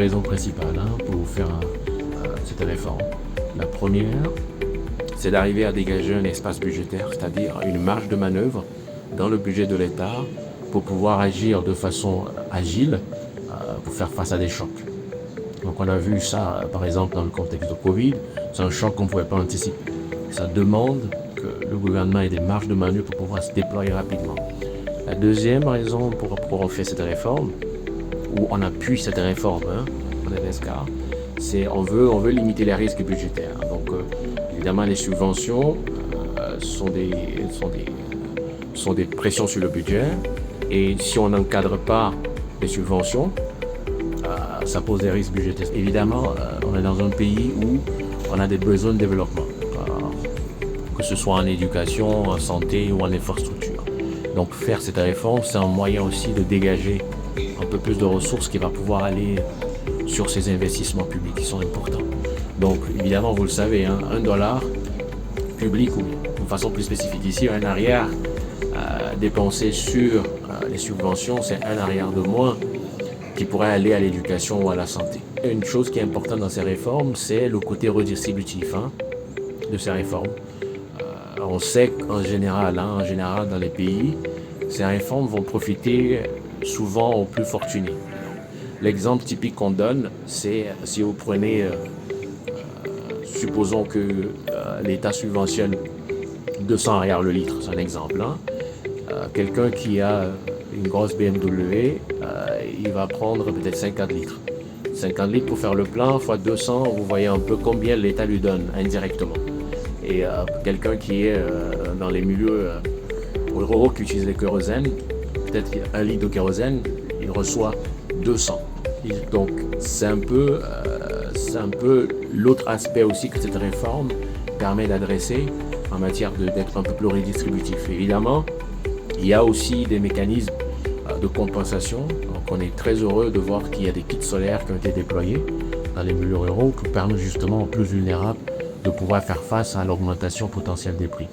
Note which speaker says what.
Speaker 1: raisons principales pour faire cette réforme. La première, c'est d'arriver à dégager un espace budgétaire, c'est-à-dire une marge de manœuvre dans le budget de l'État pour pouvoir agir de façon agile pour faire face à des chocs. Donc on a vu ça par exemple dans le contexte de Covid, c'est un choc qu'on ne pouvait pas anticiper. Ça demande que le gouvernement ait des marges de manœuvre pour pouvoir se déployer rapidement. La deuxième raison pour faire cette réforme, où on appuie cette réforme, en NSK, c'est on veut limiter les risques budgétaires. Donc évidemment les subventions sont des pressions sur le budget, et si on n'encadre pas les subventions, ça pose des risques budgétaires. Évidemment, on est dans un pays où on a des besoins de développement, que ce soit en éducation, en santé ou en infrastructure. Donc faire cette réforme, c'est un moyen aussi de dégager un peu plus de ressources qui va pouvoir aller sur ces investissements publics qui sont importants. Donc évidemment, vous le savez, $1 public, ou de façon plus spécifique ici, un arrière dépensé sur les subventions, c'est un arrière de moins qui pourrait aller à l'éducation ou à la santé. Une chose qui est importante dans ces réformes, c'est le côté redistributif de ces réformes. On sait qu'en général, dans les pays, ces réformes vont profiter souvent aux plus fortunés. L'exemple typique qu'on donne, c'est si vous prenez, supposons que l'État subventionne 200 arrières le litre, c'est un exemple. Quelqu'un qui a une grosse BMW, il va prendre peut-être 50 litres. 50 litres pour faire le plein, fois 200, vous voyez un peu combien l'État lui donne indirectement. Et quelqu'un qui est dans les milieux ruraux qui utilisent le kérosène, peut-être un litre de kérosène, il reçoit 200. Donc c'est un peu l'autre aspect aussi que cette réforme permet d'adresser en matière d'être un peu plus redistributif. Évidemment, il y a aussi des mécanismes de compensation. Donc on est très heureux de voir qu'il y a des kits solaires qui ont été déployés dans les milieux ruraux qui permettent justement aux plus vulnérables de pouvoir faire face à l'augmentation potentielle des prix.